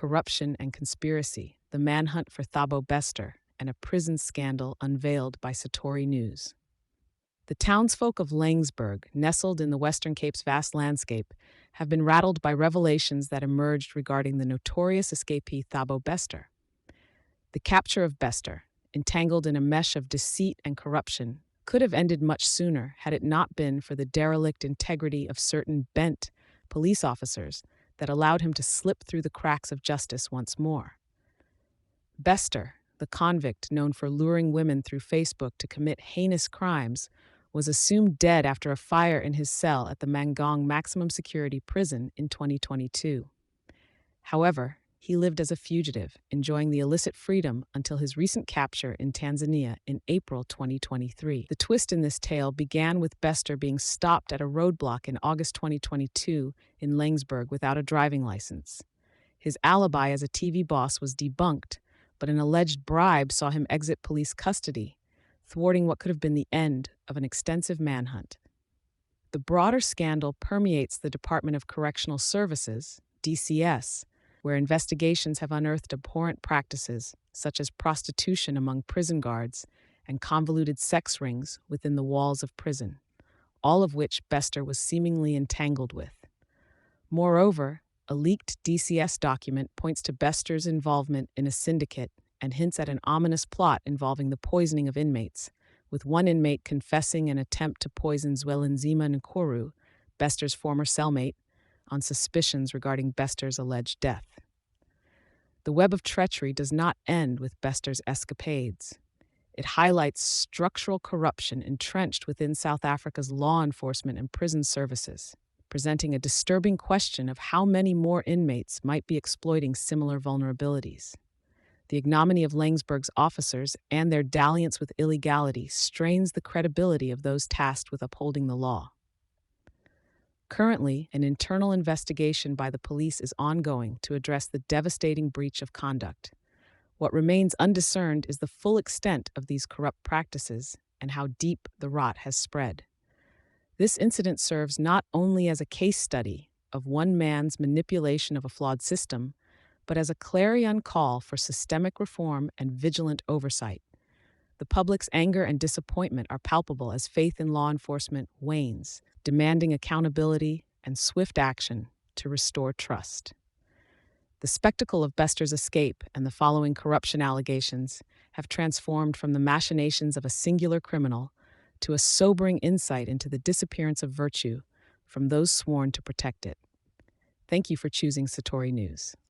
corruption and conspiracy, the manhunt for Thabo Bester, and a prison scandal unveiled by Satori News. The townsfolk of Laingsburg, nestled in the Western Cape's vast landscape, have been rattled by revelations that emerged regarding the notorious escapee Thabo Bester. The capture of Bester, entangled in a mesh of deceit and corruption, could have ended much sooner had it not been for the derelict integrity of certain bent police officers that allowed him to slip through the cracks of justice once more. Bester, the convict known for luring women through Facebook to commit heinous crimes, was assumed dead after a fire in his cell at the Mangaung maximum security prison in 2022. However, he lived as a fugitive, enjoying the illicit freedom until his recent capture in Tanzania in April 2023. The twist in this tale began with Bester being stopped at a roadblock in August 2022 in Laingsburg without a driving license. His alibi as a TV boss was debunked, but an alleged bribe saw him exit police custody, thwarting what could have been the end of an extensive manhunt. The broader scandal permeates the Department of Correctional Services, DCS, where investigations have unearthed abhorrent practices such as prostitution among prison guards and convoluted sex rings within the walls of prison, all of which Bester was seemingly entangled with. Moreover, a leaked DCS document points to Bester's involvement in a syndicate and hints at an ominous plot involving the poisoning of inmates, with one inmate confessing an attempt to poison Zwelinzima Nkuru, Bester's former cellmate, on suspicions regarding Bester's alleged death. The web of treachery does not end with Bester's escapades. It highlights structural corruption entrenched within South Africa's law enforcement and prison services, presenting a disturbing question of how many more inmates might be exploiting similar vulnerabilities. The ignominy of Laingsburg's officers and their dalliance with illegality strains the credibility of those tasked with upholding the law. Currently, an internal investigation by the police is ongoing to address the devastating breach of conduct. What remains undiscerned is the full extent of these corrupt practices and how deep the rot has spread. This incident serves not only as a case study of one man's manipulation of a flawed system, but as a clarion call for systemic reform and vigilant oversight. The public's anger and disappointment are palpable as faith in law enforcement wanes, demanding accountability and swift action to restore trust. The spectacle of Bester's escape and the following corruption allegations have transformed from the machinations of a singular criminal to a sobering insight into the disappearance of virtue from those sworn to protect it. Thank you for choosing Satori News.